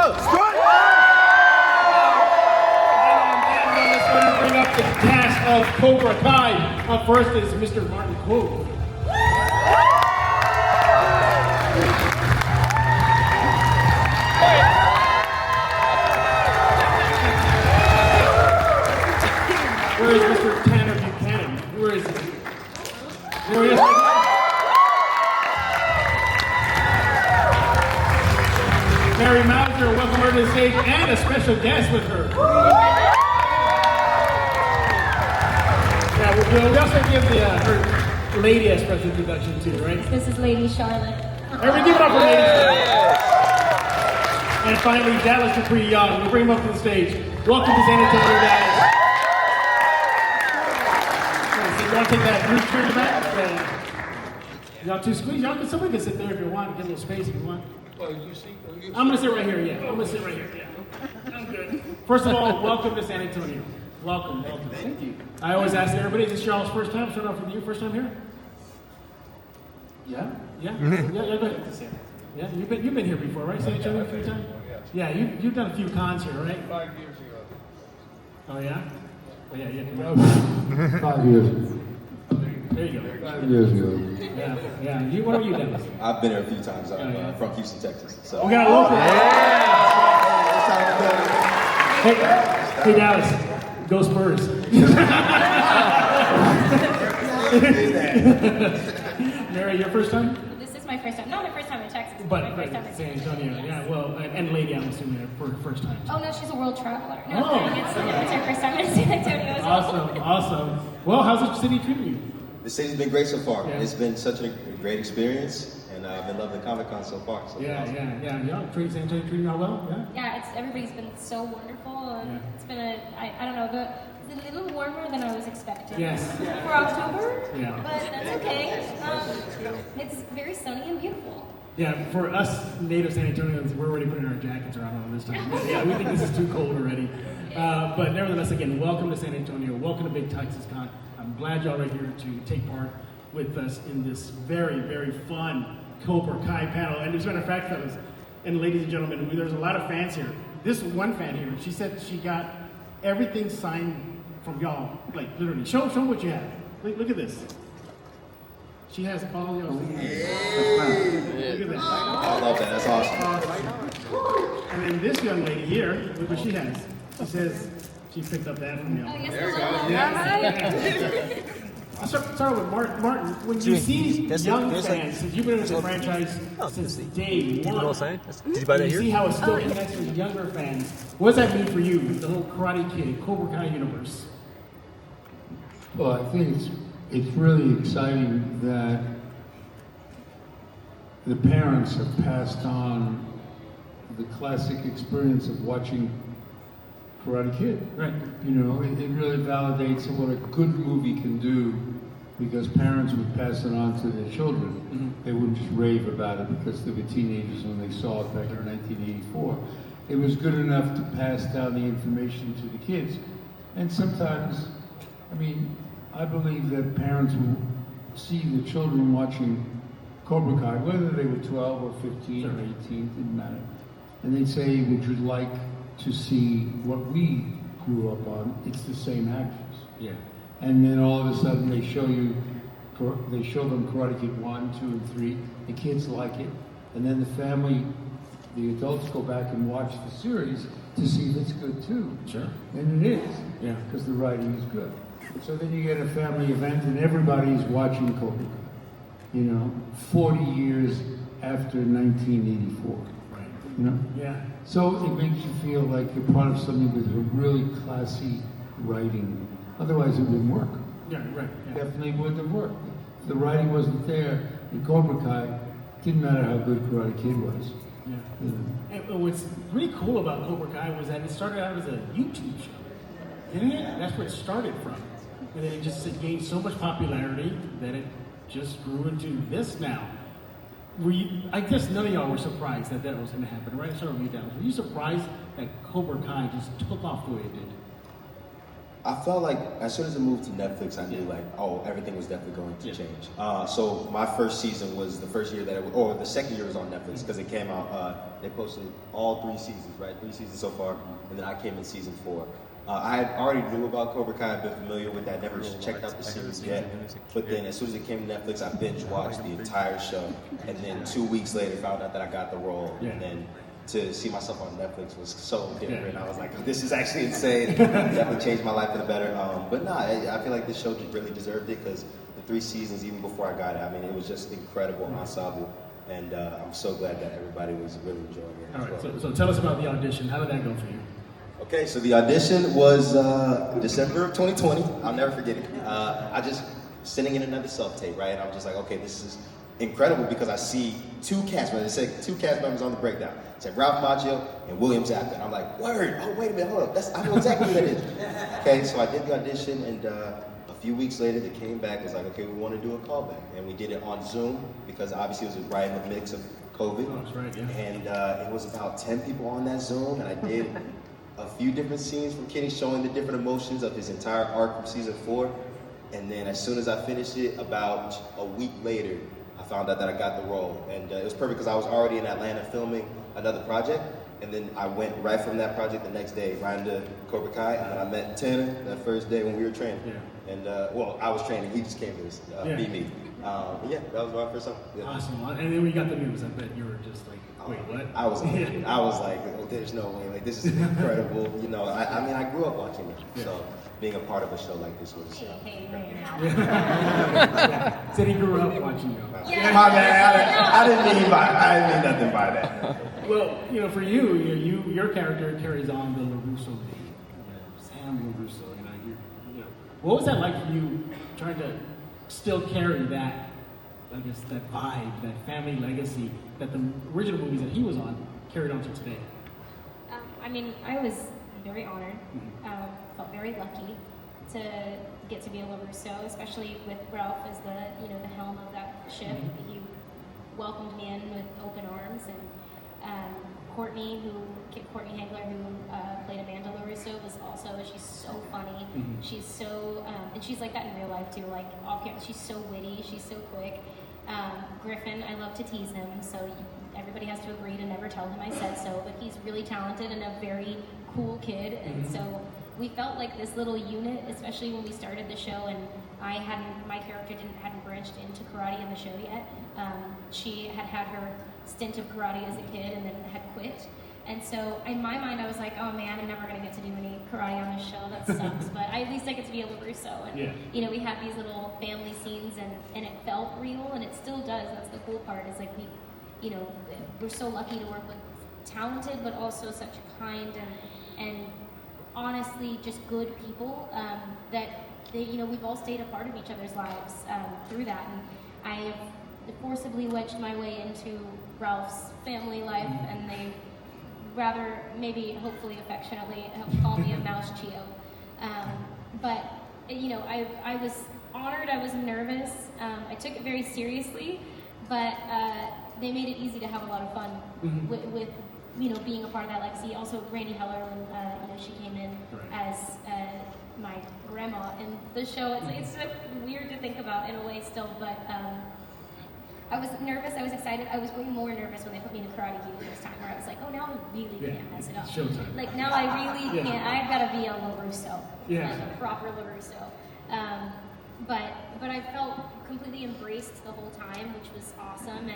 Let's go and bring up the cast of Cobra Kai. Up first is Mr. Martin Kove. Where is Mr. Tanner Buchanan? Where is he? There he is. Mary Mauser, welcome her to the stage, and a special guest with her. Yeah, we'll also give her lady a special introduction too, right? This is Lady Charlotte. Everybody give it up for Lady Charlotte. And finally, Dallas Dupree Young. We'll bring him up to the stage. Welcome to San Antonio, Dallas. You want to take that group chair back? Y'all too squeezed? Somebody can sit there if you want. Get a little space if you want. Well, you see, I'm going to sit right here, yeah. I'm going to sit right here, yeah. I'm good. First of all, welcome to San Antonio. Welcome. Thank you. I always ask everybody, is this y'all's first time? Start off with you, first time here? Yeah? Yeah, go ahead. Yeah, you've been here before, right? San Antonio a few times? Yeah, you've done a few cons here, right? 5 years ago. Oh, yeah? Oh, yeah. 5 years ago. There you go. 5 years ago. Yeah. What are you, Dallas? I've been here a few times. I'm from Houston, Texas. So. We got a local. Hey, Dallas. Go Spurs. Mary, your first time? This is my first time. Not my first time in Texas, But my first time in San Antonio. Yeah, well, and Lady, I'm assuming for first time. Oh no, she's a world traveler. No, Oh. it's her first time in San Antonio as well. Awesome. Well, how's the city treating you? The city's been great so far. Yeah. It's been such a great experience, and I've been loving the ComiCon so far. So Yeah. San Antonio treating you all well? Yeah. Yeah, everybody's been so wonderful. And Yeah. It's been I don't know, it's a little warmer than I was expecting. Yes. For October. Yeah. But that's okay. It's very sunny and beautiful. Yeah, for us native San Antonians, we're already putting our jackets around all this time. Yeah, we think this is too cold already. But nevertheless, again, welcome to San Antonio. Welcome to Big Texas Con. I'm glad y'all are here to take part with us in this very, very fun Cobra Kai panel. And as a matter of fact, fellas and ladies and gentlemen, there's a lot of fans here. This one fan here, she said she got everything signed from y'all, like literally. Show them what you have. Look at this. She has all y'all. Look at that. I love that. That's awesome. And then this young lady here, look what she has. She says she picked up that from y'all. Oh, yes, There we go. Yeah. I'll start with Martin. When you see young fans, since you've been in the franchise since day one, Did you buy that you here? see how it still connects with younger fans. What does that mean for you, the whole Karate Kid, Cobra Kai universe? Well, I think it's really exciting that the parents have passed on the classic experience of watching Karate Kid. Right. You know, it really validates what a good movie can do because parents would pass it on to their children. Mm-hmm. They wouldn't just rave about it because they were teenagers when they saw it back in 1984. It was good enough to pass down the information to the kids. And sometimes, I mean, I believe that parents will see the children watching Cobra Kai, whether they were 12 or 15 or 18, didn't matter. And they'd say, would you like to see what we grew up on? It's the same actors. Yeah. And then all of a sudden they show them Karate Kid 1, 2, and 3. The kids like it. And then the family, the adults go back and watch the series to see if it's good too. Sure. And it is. Yeah. Because the writing is good. So then you get a family event and everybody's watching Cobra Kai. You know, 40 years after 1984. Right. You know? Yeah. So it makes you feel like you're part of something with a really classy writing. Otherwise it wouldn't work. Yeah, right. Yeah. Definitely wouldn't have worked. If the writing wasn't there in Cobra Kai, it didn't matter how good Karate Kid was. Yeah. You know? And what's really cool about Cobra Kai was that it started out as a YouTube show. Didn't it? That's where it started from. And then it just gained so much popularity that it just grew into this now. I guess none of y'all were surprised that was going to happen, right? Start with you, Dallas. Were you surprised that Cobra Kai just took off the way it did? I felt like as soon as it moved to Netflix, I knew like, oh, everything was definitely going to change. So my first season was the first year that or the second year was on Netflix because it came out. They posted all 3 seasons, right? 3 seasons so far, and then I came in season 4. I had already knew about Cobra Kai, I'd been familiar with that, never checked out the series yet. But then as soon as it came to Netflix, I binge watched the entire show, and then 2 weeks later found out that I got the role, and then to see myself on Netflix was so different. I was like, this is actually insane. Definitely changed my life for the better. But nah, I feel like this show really deserved it because the 3 seasons, even before I got it, I mean, it was just incredible ensemble. And I'm so glad that everybody was really enjoying it. All right, so tell us about the audition. How did that go for you? Okay, so the audition was December of 2020. I'll never forget it. I just sending in another self-tape, right? And I'm just like, okay, this is incredible because I see 2 cast members. It said 2 cast members on the breakdown. It said Ralph Macchio and William Zabka. And I'm like, word, oh, wait a minute, hold up. I know exactly who that is. Okay, so I did the audition, and a few weeks later, they came back and was like, okay, we want to do a callback. And we did it on Zoom because obviously it was right in the mix of COVID. Oh, that's right, yeah. And it was about 10 people on that Zoom, and I did a few different scenes from Kenny showing the different emotions of his entire arc from season 4. And then as soon as I finished it, about a week later, I found out that I got the role. And it was perfect because I was already in Atlanta filming another project. And then I went right from that project the next day, right into Cobra Kai. And then I met Tanner that first day when we were training. Yeah. And well, I was training, he just came to meet me. Yeah, that was my first time. Yeah. Awesome. And then when you got the news, I bet you were just like, wait, what? I was like, oh, there's no way. Like, this is incredible. You know, I mean, I grew up watching it. So being a part of a show like this was. Hey. Said he grew up watching you. Yeah. My bad. I didn't mean nothing by that. Well, you know, for you, your character carries on the LaRusso name, Sam LaRusso. You know, what was that like for you, trying to still carry that, I guess, that vibe, that family legacy that the original movies that he was on carried on to today? I mean, I was very honored, felt very lucky to get to be a LaRusso, especially with Ralph as the helm of that ship. He welcomed me in with open arms, and Courtney Hagler, who played Amanda LaRusso, was also, she's so funny. She's so, and she's like that in real life too, like off camera, she's so witty, she's so quick. Griffin, I love to tease him, so everybody has to agree to never tell him I said so, but he's really talented and a very cool kid, and so we felt like this little unit, especially when we started the show, and my character hadn't branched into karate in the show yet. She had her stint of karate as a kid and then had quit. And so in my mind, I was like, oh man, I'm never gonna get to do any karate on this show, that sucks. But at least I get to be a LaRusso. And we had these little family scenes, and it felt real, and it still does. That's the cool part, is like we're so lucky to work with talented, but also such kind and honestly just good people, that we've all stayed a part of each other's lives through that. And I have forcibly wedged my way into Ralph's family life, and they rather, maybe hopefully affectionately, call me a mouse Chio. But I was honored, I was nervous, I took it very seriously, but they made it easy to have a lot of fun with being a part of that legacy. Also, Randy Heller, when she came in as my grandma in the show. It's sort of weird to think about in a way still, but I was nervous, I was excited. I was way more nervous when they put me in a karate gi the first time, where I was like, oh, now I really can't mess it up. Showtime. Like, now I really can't. I've got to be a LaRusso, like a proper LaRusso. But I felt completely embraced the whole time, which was awesome,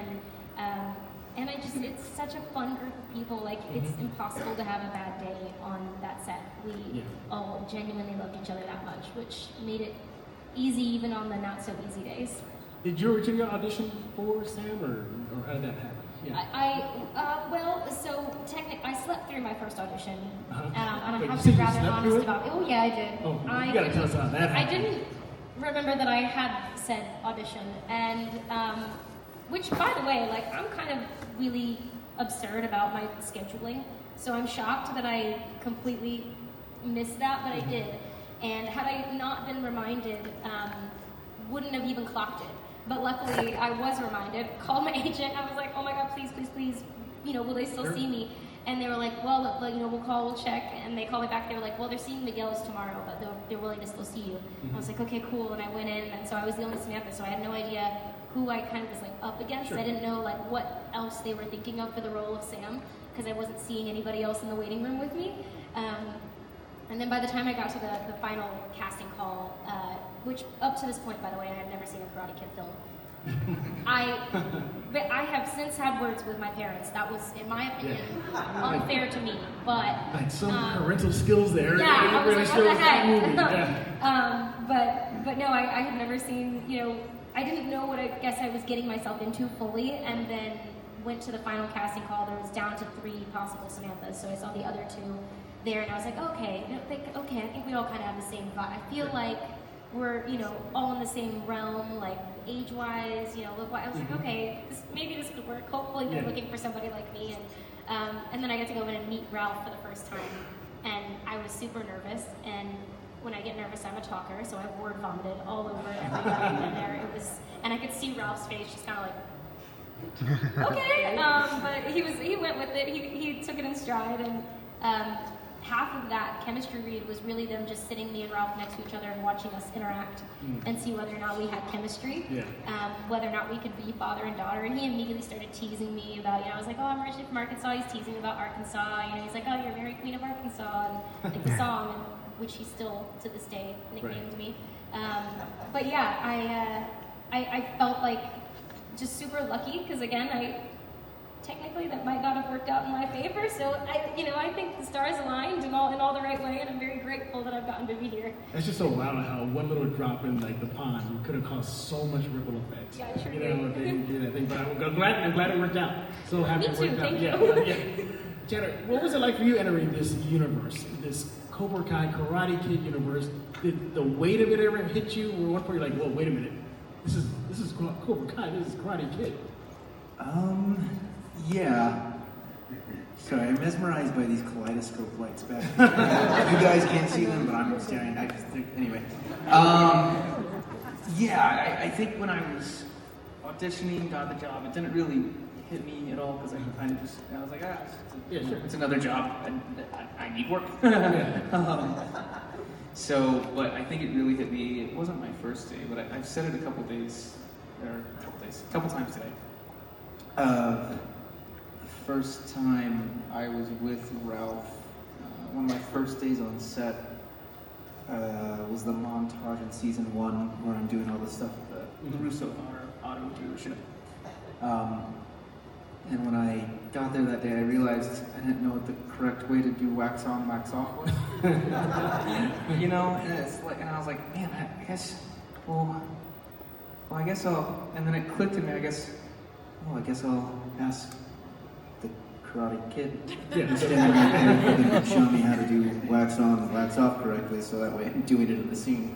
and it's such a fun group of people. Like, it's impossible to have a bad day on that set. We all genuinely loved each other that much, which made it easy even on the not so easy days. Did you originally audition for Sam, or how did that happen? Well, so technically, I slept through my first audition, and I Wait, have to be you rather slept honest through it? about it. Oh yeah, I did. Oh, you gotta tell us how that happened. I didn't remember that I had said audition, and which, by the way, like, I'm kind of really absurd about my scheduling, so I'm shocked that I completely missed that, but I did. And had I not been reminded, wouldn't have even clocked it. But luckily, I was reminded, called my agent, I was like, oh my God, please, will they still see me? And they were like, well, we'll check. And they called me back. They were like, well, they're seeing Miguel's tomorrow, but they're willing to still see you. I was like, okay, cool. And I went in, and so I was the only Samantha, so I had no idea who I kind of was like up against. Sure. I didn't know like what else they were thinking of for the role of Sam, because I wasn't seeing anybody else in the waiting room with me. And then by the time I got to the final casting call, which up to this point, by the way, I have never seen a Karate Kid film. I have since had words with my parents. That was, in my opinion, unfair to me. But like some parental skills there. Yeah, I was like, what the heck? Yeah. But no, I had never seen. I didn't know what I guess I was getting myself into fully, and then went to the final casting call. There was down to 3 possible Samanthas, so I saw the other 2 there, and I was like, okay, I think we all kind of have the same vibe. I feel like we're, all in the same realm, like age-wise, I was like, okay, maybe this could work. Hopefully they're looking for somebody like me. And then I got to go in and meet Ralph for the first time, and I was super nervous. And when I get nervous, I'm a talker, so I word vomited all over everybody in there. And I could see Ralph's face, just kind of like, okay. But he went with it. He took it in stride, and half of that chemistry read was really them just sitting me and Ralph next to each other and watching us interact and see whether or not we had chemistry, whether or not we could be father and daughter. And he immediately started teasing me about, I was like, oh, I'm originally from Arkansas. He's teasing me about Arkansas. He's like, oh, you're Mary Queen of Arkansas, and like the song, which he still to this day nicknamed me. But yeah, I felt like just super lucky, because again, technically that might not have worked out in my favor. So I think the stars aligned in all the right way, and I'm very grateful that I've gotten to be here. It's just so wild how one little drop in like the pond could have caused so much ripple effects. Yeah, sure. If they didn't do that thing. But I'm glad it worked out. So happy Me it too, worked out. thank Yeah. Tanner, what was it like for you entering this universe, this Cobra Kai Karate Kid universe? Did the weight of it ever hit you? Or one point you're like, whoa, wait a minute, this is Cobra Kai, this is Karate Kid. Yeah. Sorry, I'm mesmerized by these kaleidoscope lights back there. You guys can't see them, but I'm staring. Anyway. Yeah, I think when I was auditioning, got the job, it didn't really hit me at all, because I kind of I was like, it's another job. I need work. But I think it really hit me. It wasn't my first day, but I've said it a couple times today. First time I was with Ralph, one of my first days on set was the montage in season 1 where I'm doing all this stuff with the Russo auto dealership. And when I got there that day, I realized I didn't know what the correct way to do wax on, wax off was. And it's like, and I was like, man, I guess I'll, and then it clicked to me, I guess I'll ask the Karate Kid to stand right there and show me how to do wax on and wax off correctly, so that way I'm doing it in the scene.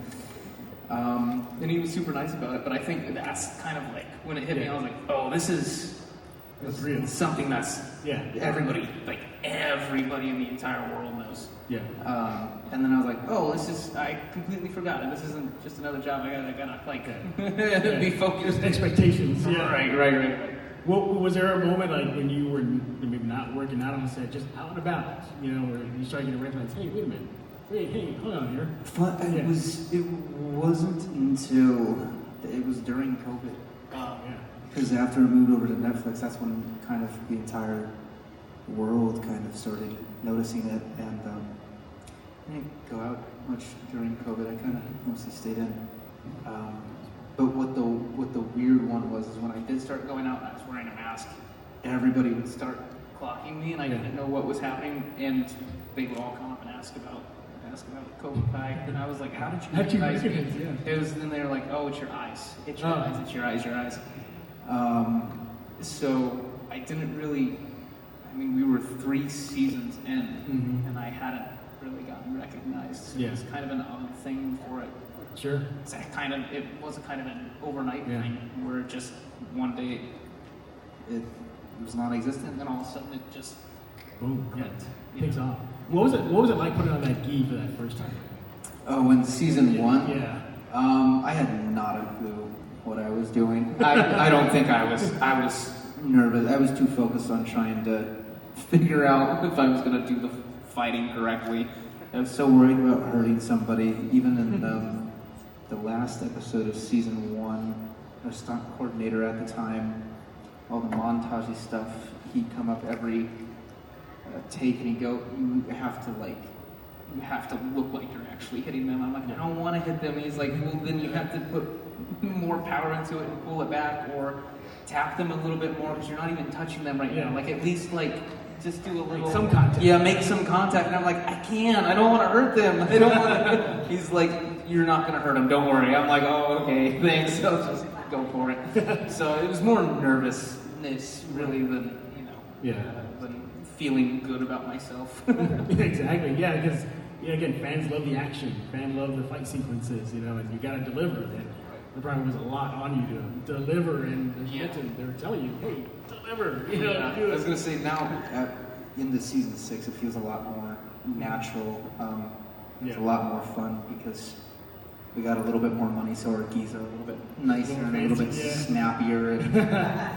And he was super nice about it, but I think that's kind of like, when it hit me, I was like, oh, this is real. Something that's everybody in the entire world knows. Yeah. And then I was like, oh, I completely forgot it. This isn't just another job. I gotta like be focused. Expectations. Yeah. Right. Well, was there a moment like when you were maybe not working out on the set, just out and about, where you started getting recognized? Hey, wait a minute. Hey, hold on here. It wasn't until it was during COVID. Oh, yeah. Because after I moved over to Netflix, that's when kind of the entire world kind of started noticing it, and I didn't go out much during COVID. I kind of mostly stayed in. But what the weird one was is when I did start going out and I was wearing a mask, everybody would start clocking me, and I didn't know what was happening, and they would all come up and ask about Cobra Kai, and I was like, how did you recognize me? Yeah. It was, and they were like, oh, it's your eyes. It's your eyes, it's your eyes. So I didn't really, we were 3 seasons in, and I hadn't really gotten recognized. So it was kind of an odd thing for it. Sure. It was kind of an overnight thing where just one day it was non-existent, and all of a sudden it just boom, takes off. What was it like putting on that gi for that first time? Oh, in season 1? Yeah. I had not a clue what I was doing. I don't think I was nervous. I was too focused on trying to figure out if I was gonna do the fighting correctly. I was so worried about hurting somebody, even in the last episode of season 1. Our stunt coordinator at the time, all the montage stuff, he'd come up every take and he'd go, you have to look like you're actually hitting them. I'm like, I don't want to hit them. He's like, well, then you have to put more power into it and pull it back, or tap them a little bit more because you're not even touching them right now. Like, at least, like, just do a little... some contact. Yeah, make some contact. And I'm like, I can't. I don't want to hurt them. I don't want to... He's like, you're not going to hurt them. Don't worry. I'm like, oh, okay, thanks. I'll just go for it. So it was more nervousness, really, than, than feeling good about myself. Exactly, yeah, because again, fans love the action, fans love the fight sequences, and you got to deliver. And there probably was a lot on you to deliver, and as you mentioned, they were telling you, hey, deliver. Do I was it. gonna say now, into season 6, it feels a lot more natural. It's a lot more fun because we got a little bit more money, so our gis are a little bit nicer and a little bit snappier and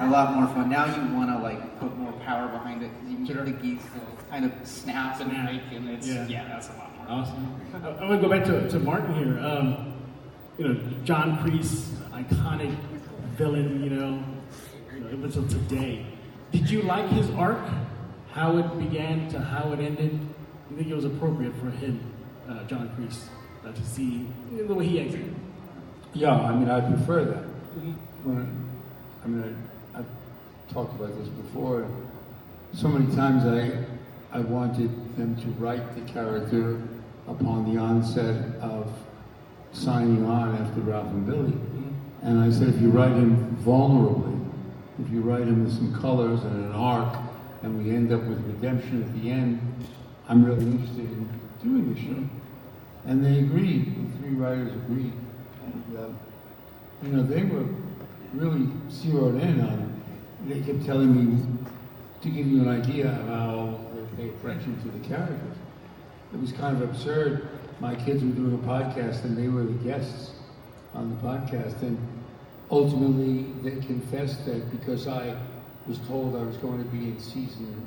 a lot more fun. Now you want to like put more power behind it because you can get the gis to kind of snap and break, and it's that's a lot more. Awesome. I want to go back to Martin here. John Kreese, iconic villain. Up until today, did you like his arc? How it began to how it ended? Do you think it was appropriate for him, John Kreese, to see the way he exited? Yeah, I mean, I prefer that. I've talked about this before. So many times I wanted them to write the character upon the onset of signing on after Ralph and Billy. And I said, if you write him vulnerably, if you write him with some colors and an arc, and we end up with redemption at the end, I'm really interested in doing the show. And they agreed, the 3 writers agreed. And, they were really zeroed in on, they kept telling me, to give you an idea of how they pay attention to the characters. It was kind of absurd. My kids were doing a podcast and they were the guests on the podcast. And ultimately, they confessed that because I was told I was going to be in season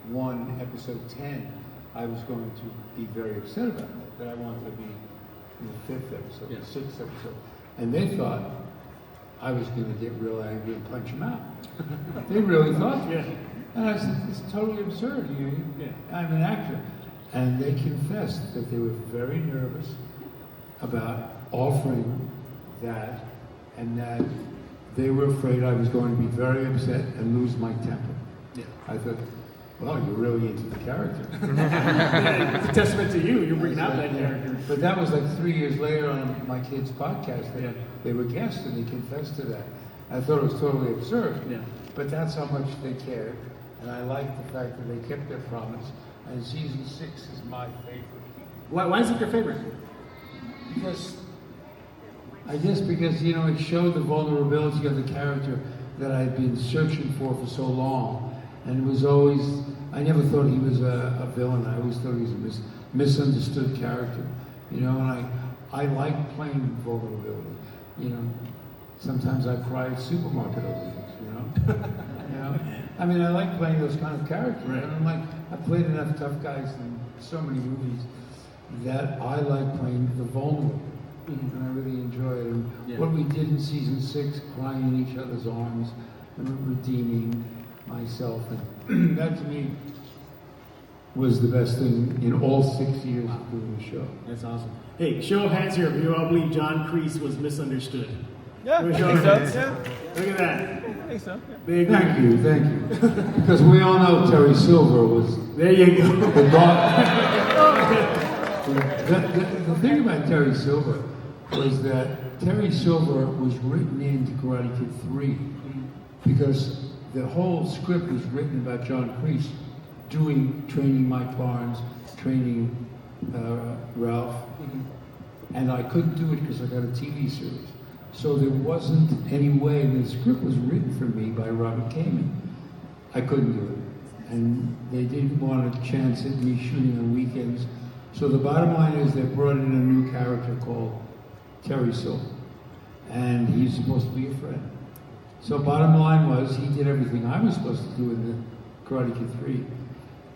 1, episode 10, I was going to be very upset about that I wanted to be in the 5th episode, the 6th episode. And they thought I was going to get real angry and punch them out. They really thought that. And I said, it's totally absurd. I'm an actor. And they confessed that they were very nervous about offering that, and that they were afraid I was going to be very upset and lose my temper. I thought, well, you're really into the character. It's a testament to you. You're bringing out that character. But that was like 3 years later on my kids' podcast. They were guests and they confessed to that. I thought it was totally absurd. But that's how much they cared. And I liked the fact that they kept their promise. And season 6 is my favorite. Why is it your favorite? Because it showed the vulnerability of the character that I had been searching for so long. And it was always, I never thought he was a villain. I always thought he was a misunderstood character. And I like playing vulnerability. Sometimes I cry at supermarket over things, I mean, I like playing those kind of characters. Right. And I've played enough tough guys in so many movies that I like playing the vulnerable. And I really enjoy it. And what we did in season 6, crying in each other's arms and redeeming myself, and that to me was the best thing in all 6 years of doing the show. That's awesome. Hey, show of hands here if you all believe John Kreese was misunderstood. Yeah, I think so. Look at that. I think so. They agree. Thank you. Because we all know Terry Silver was There you go. the the thing about Terry Silver was that Terry Silver was written into Karate Kid 3 because the whole script was written about John Kreese training Mike Barnes, training Ralph, and I couldn't do it because I got a TV series. So there wasn't any way, the script was written for me by Robert Kamen. I couldn't do it. And they didn't want a chance at me shooting on weekends. So the bottom line is they brought in a new character called Terry Silver. And he's supposed to be a friend. So bottom line was he did everything I was supposed to do in the Karate Kid 3,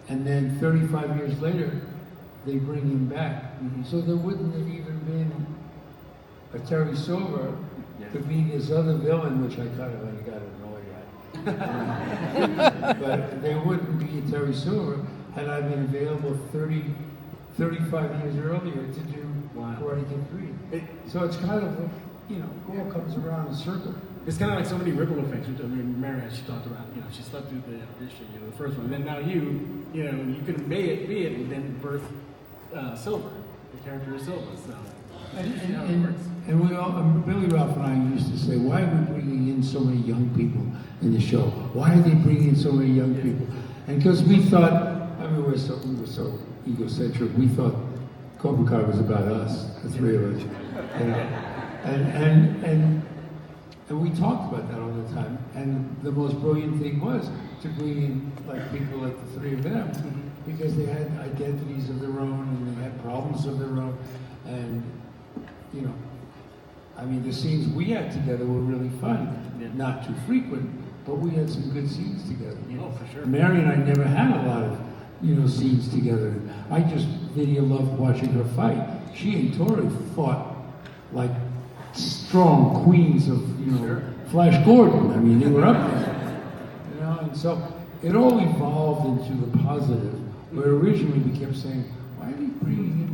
and then 35 years later, they bring him back. So there wouldn't have even been a Terry Silver to be this other villain, which I kind of got annoyed at. But there wouldn't be a Terry Silver had I been available 35 years earlier to do Karate Kid 3. So it's kind of, it all comes around in a circle. It's kind of like so many ripple effects. I mean, Mary, she talked about, she slept through the audition, the first one. And then now you could have made it, and then birth Silver, the character of Silver. So, and we all, Billy Ralph and I used to say, why are we bringing in so many young people in the show? Why are they bringing in so many young people? And because we thought, we were so egocentric. We thought Cobra Kai was about us, the three of us, And we talked about that all the time. And the most brilliant thing was to bring in people like the three of them, because they had identities of their own and they had problems of their own. And the scenes we had together were really fun. Not too frequent, but we had some good scenes together. Oh, for sure. Mary and I never had a lot of scenes together. I just really loved watching her fight. She and Tori fought like strong queens of, Flash Gordon. They were up there. And so it all evolved into the positive, where originally we kept saying, why are they bringing in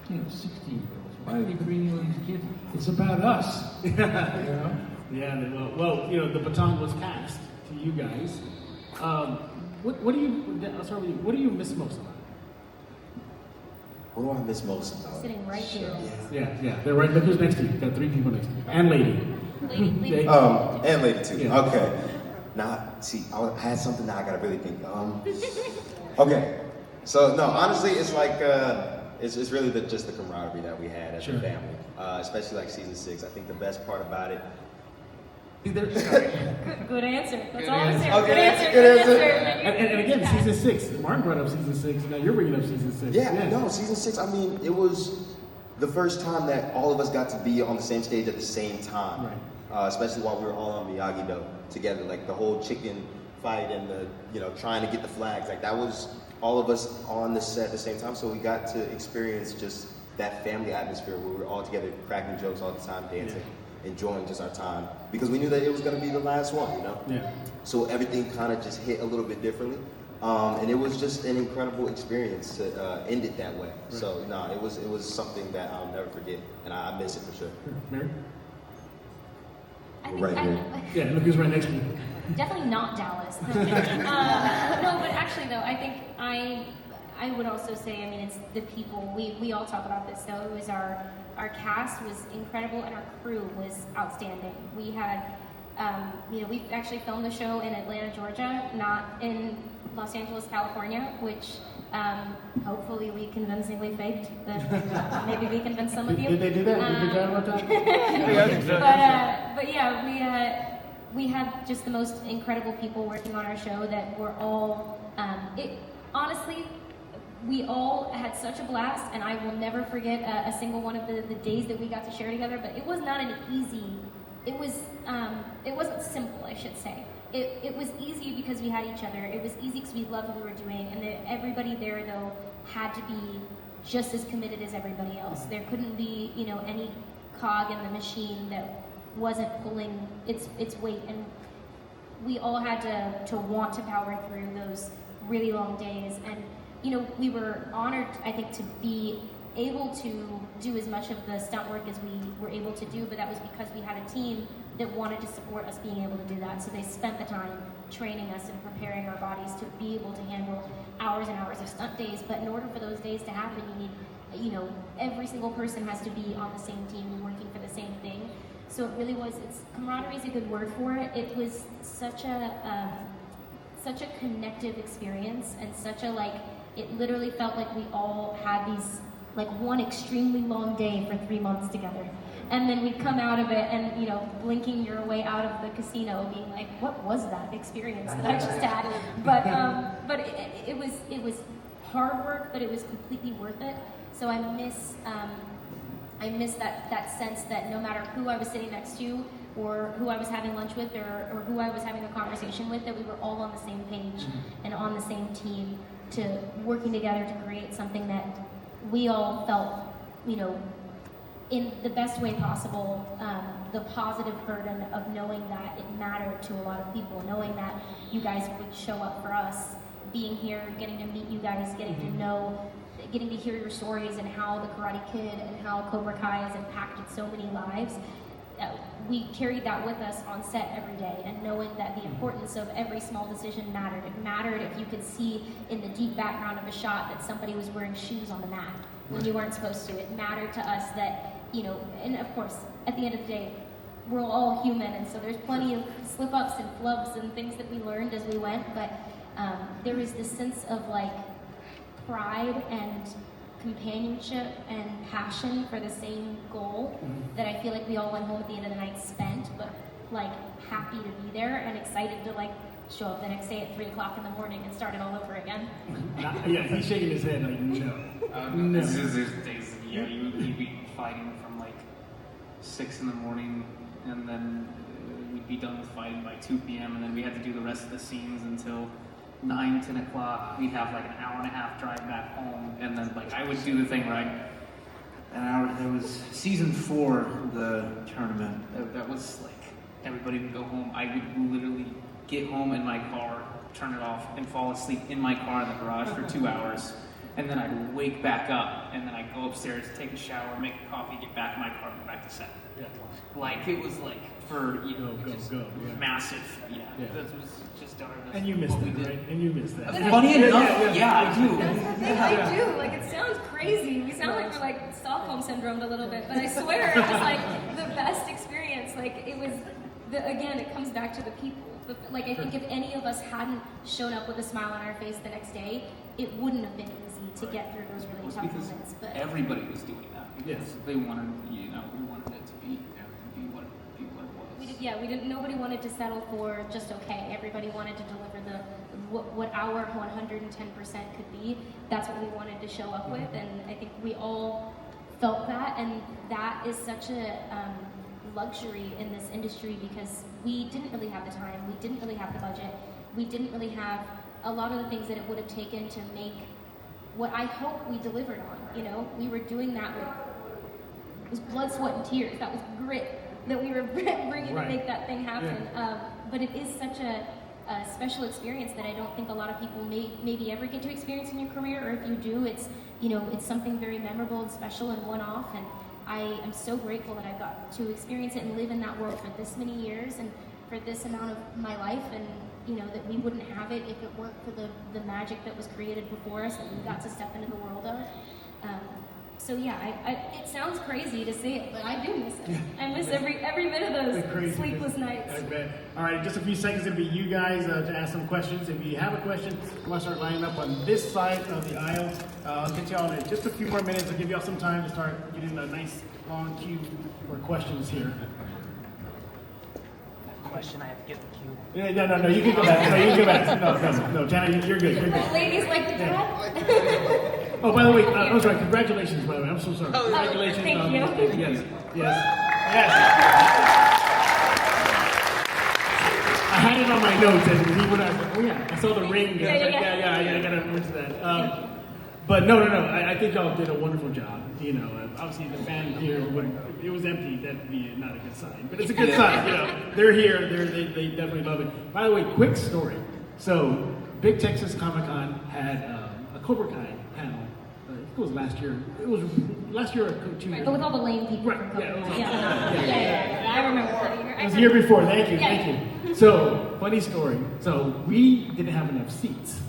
these, 16-year-olds? Why are they bringing in these kids? It's about us. Yeah, well, the baton was passed to you guys. What do you miss most about it? What do I miss most about it? Sitting right here. Yeah. They're right. Look who's next to you. Got three people next to you. And lady. Lady. And lady too. Yeah. Okay. I had something that I gotta really think. Okay. So no, honestly, it's like it's really just the camaraderie that we had as a family, especially like season 6. I think the best part about it. Good answer. That's all I'm saying. Okay, Good answer. And again, season 6. Martin brought up season 6. Now you're bringing up season 6. No, season 6. It was the first time that all of us got to be on the same stage at the same time. Right. Especially while we were all on Miyagi-Do together, like the whole chicken fight and the trying to get the flags. Like that was all of us on the set at the same time. So we got to experience just that family atmosphere where we were all together, cracking jokes all the time, dancing. Enjoying just our time, because we knew that it was going to be the last one, Yeah. So everything kind of just hit a little bit differently, and it was just an incredible experience to end it that way. Right. So it was something that I'll never forget, and I miss it for sure. Mary? Right here. Yeah, look who's right next to you. Definitely not Dallas. No, but actually though, I think I would also say, it's the people. We all talk about this though. It was our cast was incredible and our crew was outstanding. We had, we actually filmed the show in Atlanta, Georgia, not in Los Angeles, California, which hopefully we convincingly faked. But maybe we convinced some of you. Did they do that? Did they try about that? But yeah, we had just the most incredible people working on our show that were all, honestly, we all had such a blast, and I will never forget a single one of the days that we got to share together. But it was not an easy. It wasn't simple, I should say. It was easy because we had each other. It was easy because we loved what we were doing, and everybody there though had to be just as committed as everybody else. There couldn't be any cog in the machine that wasn't pulling its weight, and we all had to want to power through those really long days. And we were honored, I think, to be able to do as much of the stunt work as we were able to do, but that was because we had a team that wanted to support us being able to do that. So they spent the time training us and preparing our bodies to be able to handle hours and hours of stunt days. But in order for those days to happen, you need, every single person has to be on the same team and working for the same thing. So it really was, camaraderie is a good word for it. It was such a connective experience, and it literally felt like we all had these, one extremely long day for 3 months together. And then we'd come out of it and, blinking your way out of the casino being like, what was that experience that I just had? But it was hard work, but it was completely worth it. So I miss that sense that no matter who I was sitting next to or who I was having lunch with or who I was having a conversation with, that we were all on the same page and on the same team. to working together to create something that we all felt, in the best way possible, the positive burden of knowing that it mattered to a lot of people, knowing that you guys would show up for us, being here, getting to meet you guys, getting to know, getting to hear your stories and how the Karate Kid and how Cobra Kai has impacted so many lives. We carried that with us on set every day, and knowing that the importance of every small decision mattered. It mattered if you could see in the deep background of a shot that somebody was wearing shoes on the mat when you weren't supposed to. It mattered to us that, and of course, at the end of the day, we're all human, and so there's plenty of slip-ups and flubs and things that we learned as we went, but there was this sense of pride and companionship and passion for the same goal that I feel like we all went home at the end of the night spent, but happy to be there and excited to show up the next day at 3 o'clock in the morning and start it all over again. Yeah, he's shaking his head no. No. There's days, you'd be fighting from 6 in the morning, and then we'd be done with fighting by 2 p.m., and then we had to do the rest of the scenes until 9, 10 o'clock. We'd have an hour and a half drive back home, and then I would do the thing where there was season 4 of the tournament. that was everybody would go home. I would literally get home in my car, turn it off, and fall asleep in my car in the garage for 2 hours. And then I'd wake back up, and then I'd go upstairs, take a shower, make a coffee, get back in my car, and go back to set. Yeah. It was for go. Yeah. massive. Yeah. Yeah. That was just darn. And you missed that, right? And you missed that. Funny enough, I do. That's the thing, I do. It sounds crazy. We sound like we're Stockholm syndromed a little bit, but I swear it was the best experience. It was, again, it comes back to the people. I think if any of us hadn't shown up with a smile on our face the next day, it wouldn't have been easy to get through those really tough moments. But everybody was doing that. Yes. They wanted, we wanted it to be what it was. We didn't. Nobody wanted to settle for just okay. Everybody wanted to deliver what our 110% could be. That's what we wanted to show up with, and I think we all felt that, and that is such a luxury in this industry because we didn't really have the time, we didn't really have the budget, we didn't really have a lot of the things that it would have taken to make what I hope we delivered on. We were doing that with it was blood, sweat, and tears. That was grit that we were bringing to make that thing happen. Yeah. But it is such a special experience that I don't think a lot of people maybe ever get to experience in your career, or if you do, it's it's something very memorable and special and one-off. And I am so grateful that I got to experience it and live in that world for this many years and for this amount of my life, and that we wouldn't have it if it weren't for the magic that was created before us that we got to step into the world of. So it sounds crazy to say it, but I do miss it. I miss every bit of those sleepless nights. I bet. All right, just a few seconds. It'll be you guys to ask some questions. If you have a question, you want to start lining up on this side of the aisle. I'll get y'all in just a few more minutes. I'll give y'all some time to start getting a nice long queue for questions here. Question, I have to get the queue. Yeah, no, you can go back. No, you can go back. No, Tanner, you're good. You're good. Ladies like to chat. Oh, by the way, I'm sorry. Congratulations, by the way. I'm so sorry. Congratulations. Thank you. Yes. I had it on my notes, and he would have. I saw the ring. I gotta mention that. But no. I think y'all did a wonderful job. Obviously the fan here, it was empty. That'd be not a good sign, but it's a good sign. They're here. They definitely love it. By the way, quick story. So, Big Texas ComiCon had a Cobra Kai panel. It was last year. It was last year or 2 years. But with all the lame people. Right. From yeah. I remember that year. It was the year before. Thank you. So, funny story. So, we didn't have enough seats.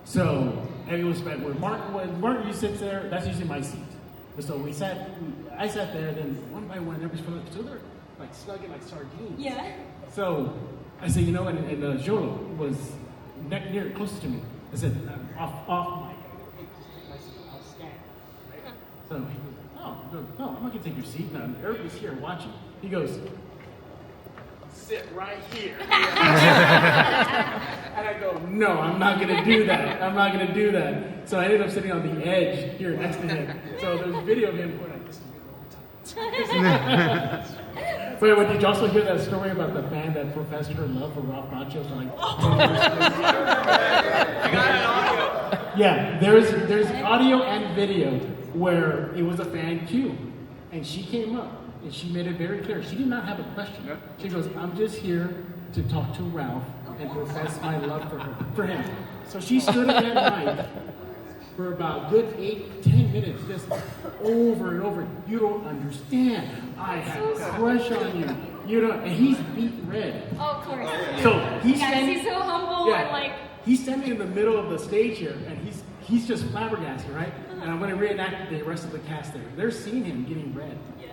So, and it was where Mark used to sit there. That's usually my seat. So I sat there, then one by one, everybody's filling up. So they're snugging like sardines. Yeah. So I said, and Jolo was near closest to me. I said, off mic. I'll scan. Right? So he goes, no, I'm not gonna take your seat now. Everybody's here watching. He goes, sit right here. And I go, no, I'm not going to do that. So I ended up sitting on the edge here next to him. So there's a video of him going like this the whole time. Wait, did you also hear that story about the fan that professed her love for Ralph Macchio for like 10 years? I got an audio. Yeah, there's audio and video where it was a fan Q, and she came up and she made it very clear. She did not have a question. She goes, "I'm just here to talk to Ralph and profess my love for him." So she stood at that mic for about a good 8-10 minutes, just over and over. "You don't understand. I have a crush on you. You don't." And he's beat red. Oh, of course. So he's Guys, standing. he's so humble and like. He's standing in the middle of the stage here, and he's just flabbergasted, right? And I'm going to reenact the rest of the cast there. They're seeing him getting red. Yeah.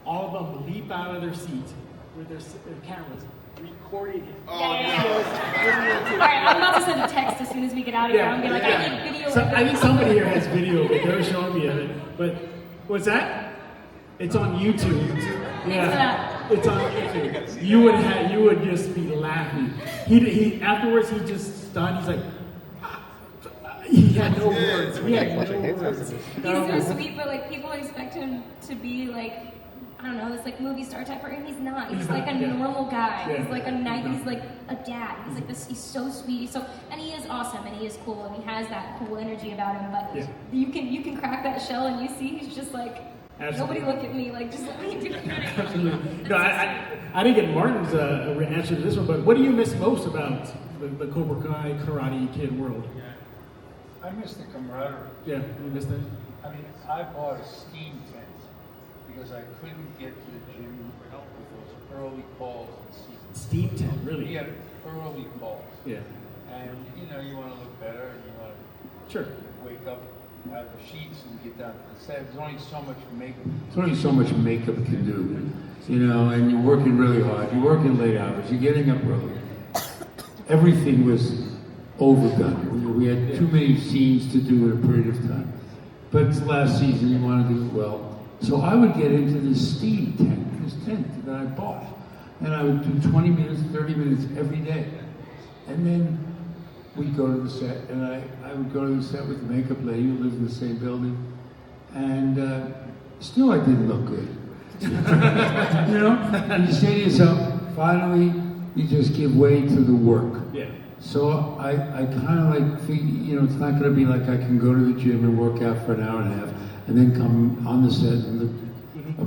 All of them leap out of their seats with their cameras, recording him. Yeah. All right, I'm about to send a text as soon as we get out of here. I'm gonna be like, I need video. So, I think somebody here has video, but they're showing me of it. But what's that? It's on YouTube. Yeah, it's on YouTube. You would just be laughing. He afterwards he just stunned. He's like, he had no words. He had no words. He's so sweet, but like people expect him to be like, I don't know, this like movie star type, and he's not. He's like a normal guy. Yeah. He's like a nice. He's like a dad. He's like this. He's so sweet. And he is awesome, and he is cool, and he has that cool energy about him. But you can crack that shell, and you see he's just like. Absolutely. Nobody look at me, like just let me do it. Absolutely. No, I didn't get Martin's answer to this one, but what do you miss most about the Cobra Kai Karate Kid world? I miss the camaraderie. Yeah, you missed that? I mean, I bought a steam tent because I couldn't get to the gym with those early calls in season. Steam tent, really? We had early calls. Yeah. And, you know, you want to look better and you want to wake up out of the sheets and get down to the set. There's only so much makeup. There's only so much makeup can do, you know, and you're working really hard. You're working late hours. You're getting up early. Everything was overdone. We had too many scenes to do in a period of time. But last season, you want to do it well. So I would get into this steam tent, this tent that I bought. And I would do 20 minutes, 30 minutes every day. And then we'd go to the set, and I would go to the set with the makeup lady who lived in the same building. And still I didn't look good. You know? And you say to yourself, finally, you just give way to the work. Yeah. So I kind of like think, you know, it's not going to be like I can go to the gym and work out for an hour and a half and then come on the set and look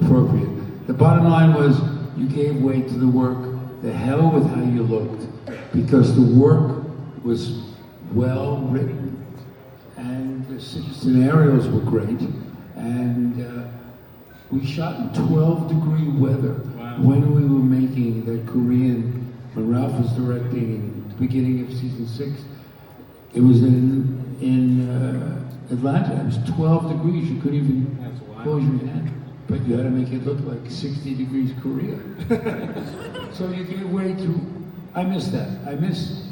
appropriate. The bottom line was you gave way to the work. The hell with how you looked, because the work was well written and the scenarios were great. And we shot in 12-degree weather when we were making that Korean, when Ralph was directing in the beginning of season 6. It was in Atlanta. It was 12 degrees. You couldn't even close your hand. But you had to make it look like 60 degrees Korea. So you gave way to, I miss that. I miss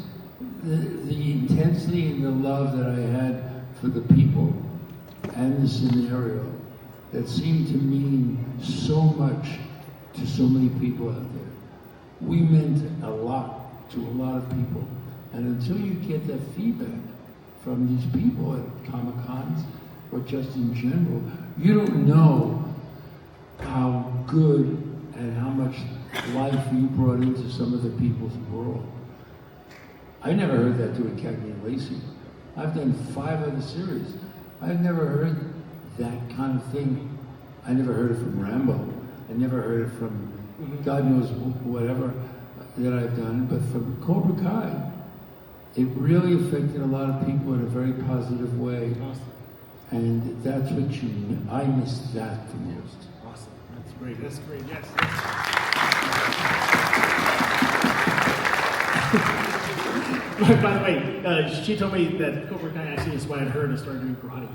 the intensity and the love that I had for the people and the scenario that seemed to mean so much to so many people out there. We meant a lot to a lot of people. And until you get that feedback from these people at Comic-Cons or just in general, you don't know how good and how much life you brought into some of the people's world. I never heard that doing Cagney and Lacey. I've done 5 other series. I've never heard that kind of thing. I never heard it from Rambo. I never heard it from God knows whatever that I've done, but from Cobra Kai, it really affected a lot of people in a very positive way. Awesome. And that's what I miss that the most. Awesome. That's great. That's great. Yes. By the way, she told me that Cobra Kai actually inspired her to start doing karate.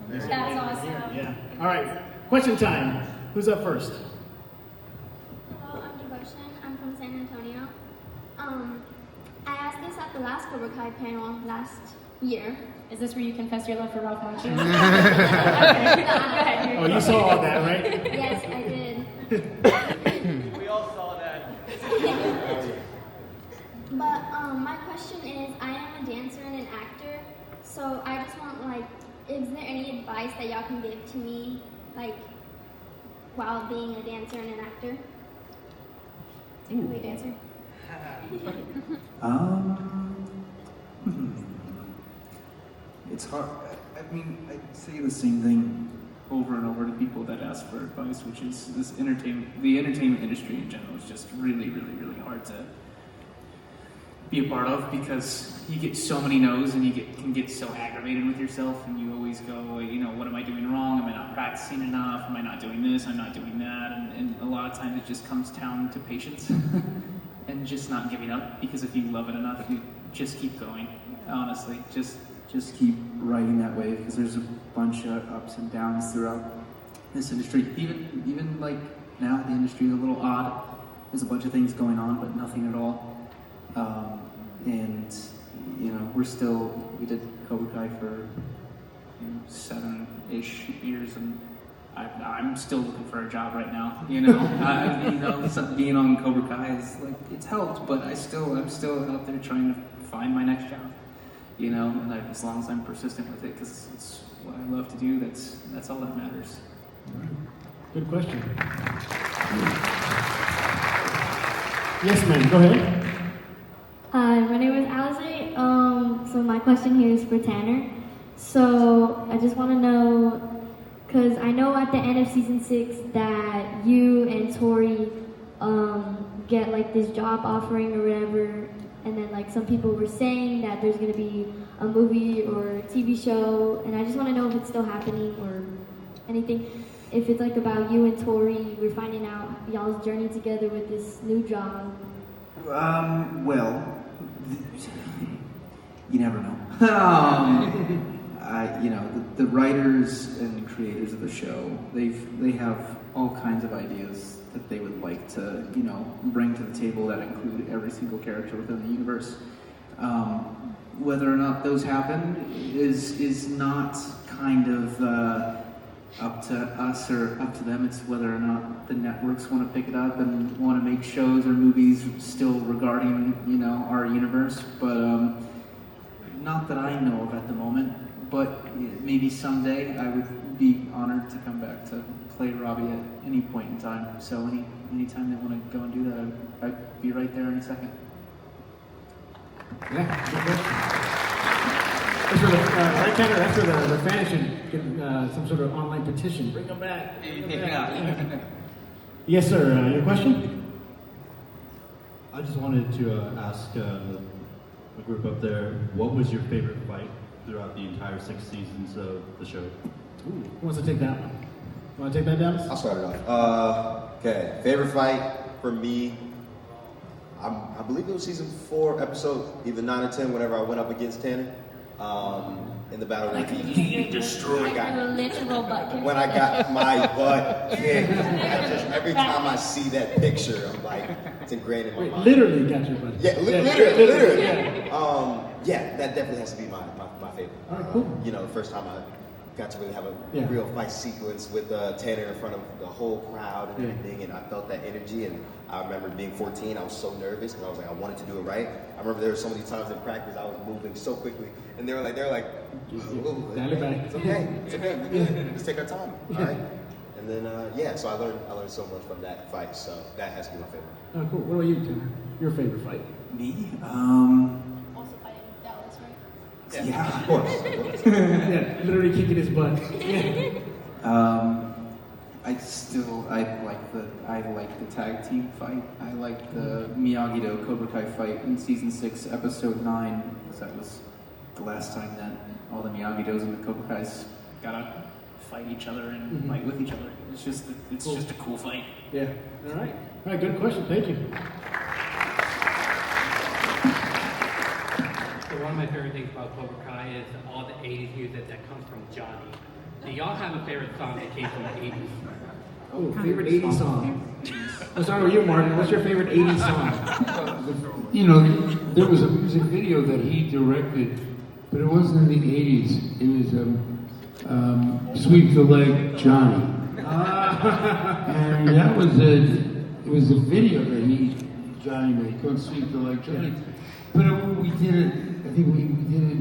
That's awesome. Yeah. All right. Question time. Who's up first? Hello, I'm Devotion. I'm from San Antonio. I asked this at the last Cobra Kai panel last year. Is this where you confess your love for Ralph Macchio? Okay. Go ahead. Oh, you saw all that, right? Yes, I did. We all saw that. But my question is, I am a dancer and an actor, so I just want, like, is there any advice that y'all can give to me, like, while being a dancer and an actor? Take the lead answer. It's hard. I mean, I say the same thing over and over to people that ask for advice, which is the entertainment industry in general is just really, really, really hard to be a part of because you get so many no's and you can get so aggravated with yourself and you always go, what am I doing wrong? Am I not practicing enough? Am I not doing this? I'm not doing that. And a lot of times it just comes down to patience and just not giving up because if you love it enough, you just keep going. Honestly, just keep writing that way because there's a bunch of ups and downs throughout this industry. Even like now, the industry is a little odd. There's a bunch of things going on, but nothing at all. And we did Cobra Kai for 7-ish years, and I'm still looking for a job right now. Being on Cobra Kai is like it's helped, but I'm still out there trying to find my next job. And as long as I'm persistent with it, because it's what I love to do, that's all that matters. Good question. Yes, ma'am. Go ahead. Hi, my name is Alice. So my question here is for Tanner. So I just want to know, because I know at the end of season 6 that you and Tori get like this job offering or whatever, and then like some people were saying that there's going to be a movie or a TV show, and I just want to know if it's still happening or anything. If it's like about you and Tori, we're finding out y'all's journey together with this new job. Well, you never know. The writers and creators of the show, they have all kinds of ideas that they would like to, bring to the table that include every single character within the universe. Whether or not those happen is not kind of up to us or up to them. It's whether or not the networks want to pick it up and want to make shows or movies still regarding, our universe. But not that I know of at the moment. But maybe someday I would be honored to come back to play Robbie at any point in time. So anytime they want to go and do that, I'd be right there in a second. Yeah, good question. That's for right, Tanner, that's for the fans should get some sort of online petition. Bring them back. Yes, sir. Your question? I just wanted to ask the group up there, what was your favorite fight throughout the entire 6 seasons of the show? Ooh, who wants to take that one? Want to take that, Dallas? I'll start it off. Okay, favorite fight for me, I believe it was season 4, episode either 9 or 10, whenever I went up against Tanner in the battle. Like he destroyed your literal butt kick. When I got my butt kicked, every time I see that picture, I'm like, it's ingrained in my mind. Literally got your butt kicked. Yeah, literally. Yeah. Yeah, that definitely has to be my favorite. All right, cool. The first time I got to really have a real fight sequence with Tanner in front of the whole crowd and everything, and I felt that energy. And I remember being 14, I was so nervous because I was like, I wanted to do it right. I remember there were so many times in practice I was moving so quickly, and they were like, dial it back. It's okay, we're good. Let's take our time, all right? And then so I learned so much from that fight, so that has to be my favorite. Oh, cool. What about you, Tanner? Your favorite fight? Me? Also fighting Dallas, right? Yeah, of course. Yeah, literally kicking his butt. I like the tag team fight. I like the Miyagi-Do Cobra Kai fight in season 6, episode 9, because that was the last time that all the Miyagi-Dos and the Cobra Kais gotta fight each other and fight with each other. It's just a cool fight. Yeah. All right. Good question. Thank you. So one of my favorite things about Cobra Kai is all the 80s music that comes from Johnny. Do y'all have a favorite song that came from the 80s? Oh, favorite 80s song. I'm sorry, you, Martin. What's your favorite 80s song? There was a music video that he directed, but it wasn't in the 80s. It was Sweep the Leg Johnny. And that was it was a video that Johnny made called Sweep the Leg Johnny. But we did it, I think we did it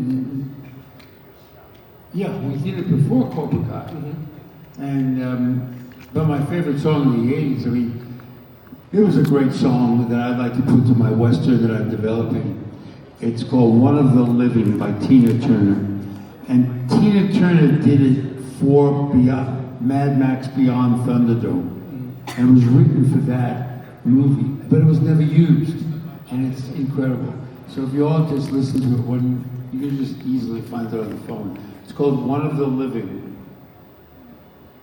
we did it before Cobra Kai. And, but my favorite song in the 80s, There was a great song that I'd like to put to my Western that I'm developing. It's called One of the Living by Tina Turner. And Tina Turner did it for Mad Max Beyond Thunderdome. And it was written for that movie, but it was never used. And it's incredible. So if you all just listen to it, you can just easily find it on the phone. It's called One of the Living,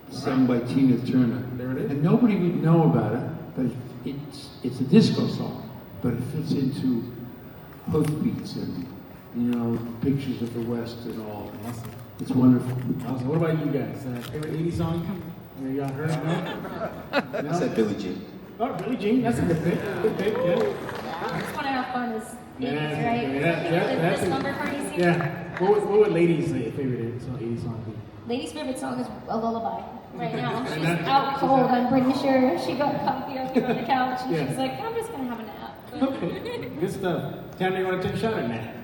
sung by Tina Turner. There it is. And nobody would know about it, but it's a disco song, but it fits into hoofbeats and, pictures of the West and all. Awesome. It's wonderful. Awesome. What about you guys? Favorite 80s song? Y'all heard it? I said Billie Jean. Oh, Billie Jean. That's a good pick. Good pick, yeah. I just want to have fun as ladies, Yeah, right? that's The it. slumber party scene. Yeah. What would ladies' favorite 80s song be? Lady's favorite song is a lullaby. Right now, she's that- out cold. I'm pretty sure she got comfy up here on the couch, and Yeah. she's like, "I'm just gonna have a nap." But Okay. Good stuff. Tanner, you want to take a shot at that?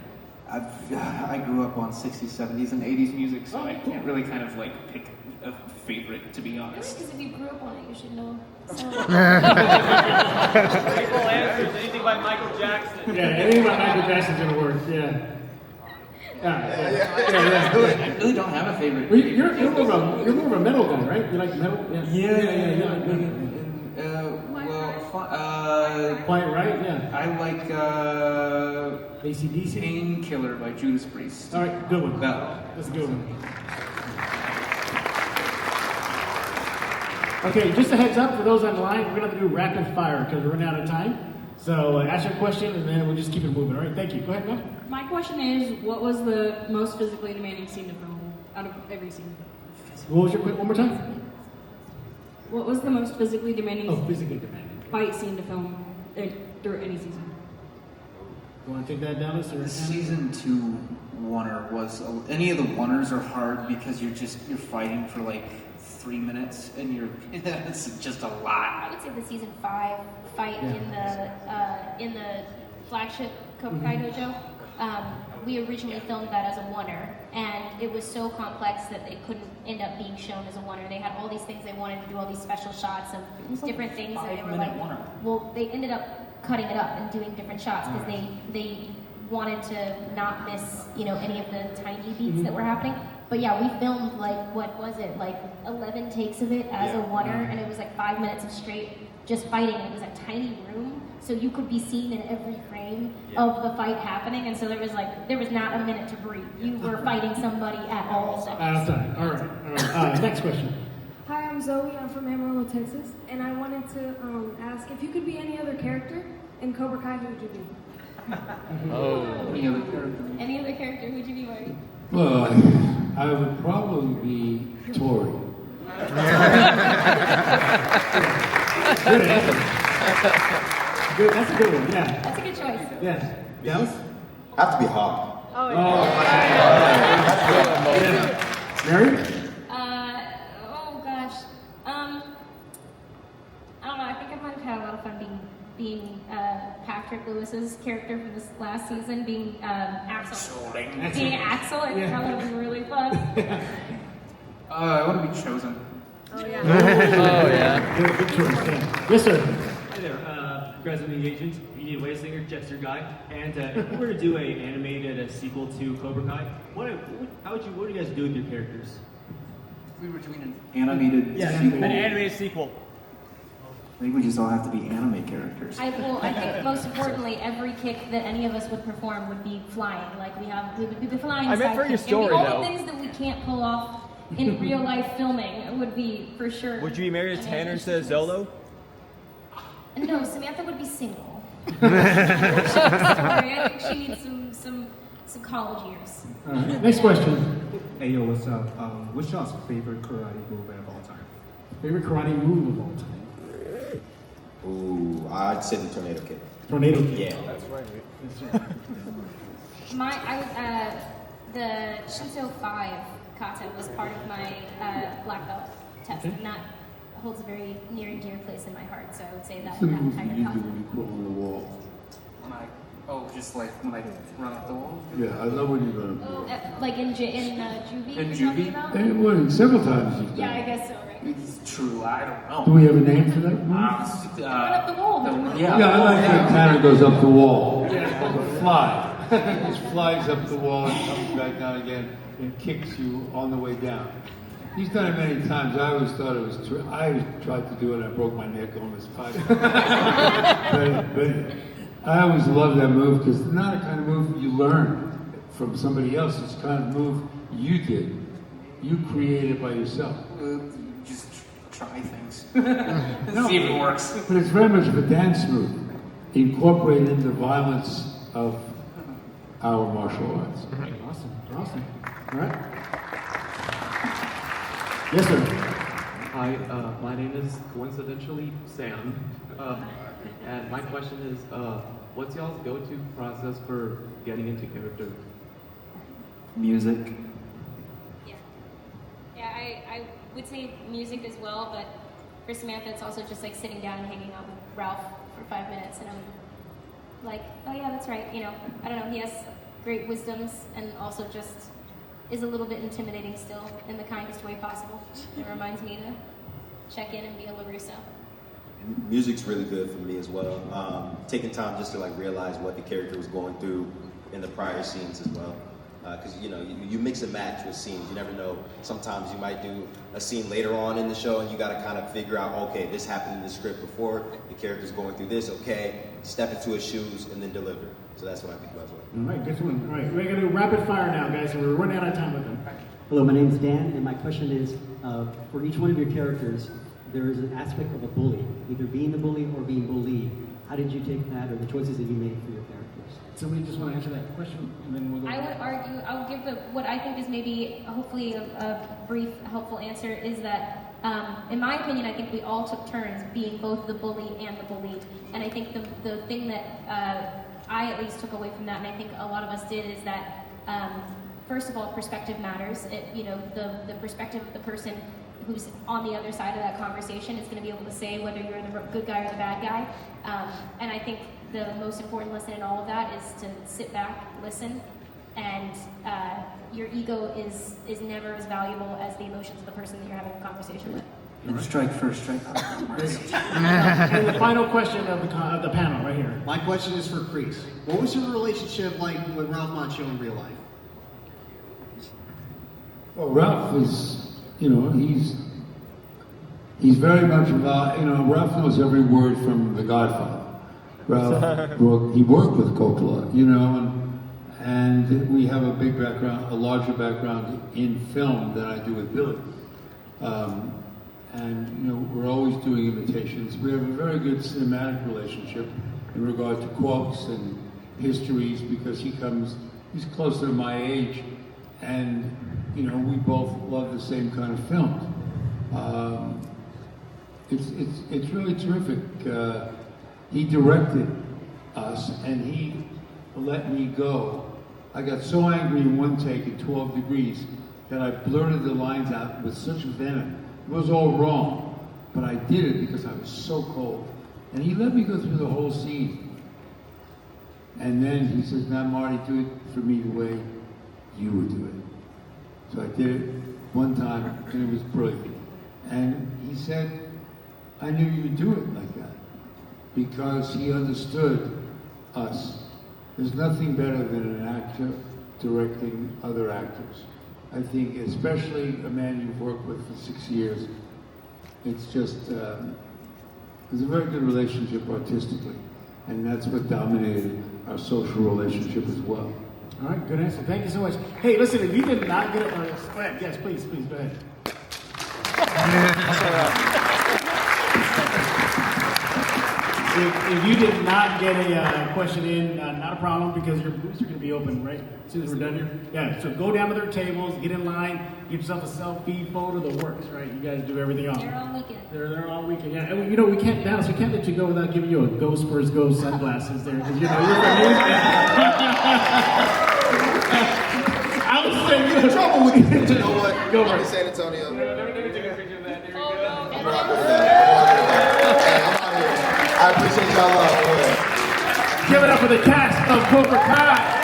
I grew up on 60s, 70s, and 80s music, so I can't really kind of like pick a favorite, to be honest. Because if you grew up on it, you should know. So. Simple answers. Anything by Michael Jackson. Yeah, anything about Michael Jackson's gonna work. Yeah. I really don't have a favorite. Well, you're more of a metal guy, right? You like metal? Quite right, yeah. I like AC/DC? Painkiller by Judas Priest. All right, good one. Bell. That's a good one. Okay, just a heads up for those online, we're gonna have to do rapid fire because we're running out of time. So ask your question and then we'll just keep it moving. All right, thank you. Go ahead, Matt. My question is, what was the most physically demanding scene to film out of every scene? What was your question? One more time? What was the most physically demanding Physically demanding. fight scene to film through any season? You want to take that down, The season 2 oneer was any of the oneers are hard because you're fighting for like 3 minutes and it's just a lot. I would say the season 5 fight in the flagship Cobra Kai dojo. We originally filmed that as a oneer, and it was so complex that it couldn't end up being shown as a oneer. They had all these things they wanted to do, all these special shots of different things, and they were like, well, they ended up cutting it up and doing different shots because they wanted to not miss, any of the tiny beats that were happening. But yeah, we filmed like 11 takes of it as a oneer, and it was like 5 minutes of straight just fighting, and it was a tiny room, so you could be seen in every frame of the fight happening, and so there was not a minute to breathe. You were fighting somebody at all seconds. All right. Next question. Hi, I'm Zoe. I'm from Amarillo, Texas, and I wanted to ask if you could be any other character in Cobra Kai, who would you be? Any other character? Any other character, who'd you be, Marty? Well, I would probably be Tori. Good answer. Good, that's a good one, yeah. That's a good choice. Yeah. Dallas? I have to be Hawk. Oh, Mary? Oh gosh. I don't know. I think I might have had a lot of fun being Patrick Lewis's character from this last season, being Axel. Being Axel, I think that would have been really fun. I want to be Chosen. Oh yeah. Oh yeah. Good choice. Yeah. Yes, sir. Hi there, President Agent, Media Waysinger, Jester Guy, and if we were to do an animated sequel to Cobra Kai, what do you guys do with your characters? We were doing an animated sequel. An animated sequel. I think we just all have to be anime characters. I think most importantly, every kick that any of us would perform would be flying. Like we would be flying. I meant for your story, all though. the things that we can't pull off in real life filming would be for sure. Would you be married to Tanner instead of Zolo? No, Samantha would be single. I think she needs some college years. All right. Next question. Hey yo, what's up? What's y'all's favorite karate move of all time? Favorite karate move of all time? Ooh, I'd say the Tornado Kick. Tornado Kick. Yeah. That's right. The Shinso 5 kata was part of my black belt test, and that holds a very near and dear place in my heart. So I would say that The that movie entire you do kata. when you crawl on the wall. Oh, just like when I run up the wall? Yeah, I love when you run up the wall. Like in juvie? In you're talking juvie? about? Well, several times you've done Yeah, I it. guess so, right? It's true, I don't know. Do we have a name for that? Run up the wall. Yeah, I like when Tanner goes up the wall. Like a fly. He just flies up the wall and comes back down again and kicks you on the way down. He's done it many times. I always thought it was true. I always tried to do it and I broke my neck on this fight. but I always loved that move because it's not a kind of move you learn from somebody else. It's the kind of move you did. You created by yourself. Just try things. No, See if it works. But it's very much of a dance move, incorporated the violence of our martial arts. Awesome. All right. Yes, sir. Hi, my name is coincidentally Sam, and my question is, what's y'all's go-to process for getting into character? Music. Yeah, I would say music as well, but for Samantha, it's also just like sitting down and hanging out with Ralph for 5 minutes, and I'm like, oh yeah, that's right. You know, I don't know. He has great wisdoms, and also just is a little bit intimidating still in the kindest way possible. It reminds me to check in and be a LaRusso. Music's really good for me as well. Taking time just to like realize what the character was going through in the prior scenes as well. Because you mix and match with scenes. You never know. Sometimes you might do a scene later on in the show, and you got to kind of figure out, okay, this happened in the script before. The character's going through this. Okay, step into his shoes and then deliver. So that's what I think about. All right, good one. All right, we're going to do rapid fire now, guys, and we're running out of time with them. Hello, my name is Dan, and my question is, for each one of your characters, there is an aspect of a bully, either being the bully or being bullied. How did you take that, or the choices that you made for your characters? Somebody just want to answer that question, and then we'll go. I would argue, I would give what I think is maybe, hopefully, a brief, helpful answer is that, in my opinion, I think we all took turns being both the bully and the bullied. And I think the thing that I at least took away from that, and I think a lot of us did, is that, first of all, perspective matters. The perspective of the person who's on the other side of that conversation is going to be able to say whether you're the good guy or the bad guy. And I think the most important lesson in all of that is to sit back, listen, and your ego is never as valuable as the emotions of the person that you're having a conversation with. Strike first, strike hard. And the final question of the panel right here. My question is for Kreese. What was your relationship like with Ralph Macchio in real life? Well, Ralph is, he's very much about, Ralph knows every word from The Godfather. Ralph, he worked with Coppola, and we have a big background, a larger background in film than I do with Billy. And we're always doing imitations. We have a very good cinematic relationship in regard to quotes and histories because he's closer to my age, and we both love the same kind of films. It's really terrific. He directed us, and he let me go. I got so angry in one take at 12 Degrees that I blurted the lines out with such venom. It was all wrong, but I did it because I was so cold. And he let me go through the whole scene. And then he says, now Marty, do it for me the way you would do it. So I did it one time, and it was brilliant. And he said, I knew you would do it like that, because he understood us. There's nothing better than an actor directing other actors. I think, especially a man you've worked with for 6 years, it's just, there's a very good relationship artistically, and that's what dominated our social relationship as well. All right, good answer. Thank you so much. Hey, listen, if you did not get it, go ahead. Yes, please, go ahead. If you did not get a question in, not a problem, because your booths are going to be open, right? As soon as we're done here. Yeah, so go down to their tables, get in line, get yourself a selfie, photo, the works, right? You guys do everything else. They're all weekend. They're all weekend, yeah. And we can't, Dallas, we can't let you go without giving you a Go Spurs Go sunglasses there, because you're from Houston. I was saying, you're in trouble with you. You know what? Go I'm in for it. San Antonio. Let me take a picture of that. There we go. I'm rocking with that. Hey, I'm out here. I appreciate y'all love. Give it up for the cast of Cobra Kai.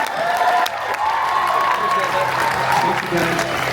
Thank you, guys.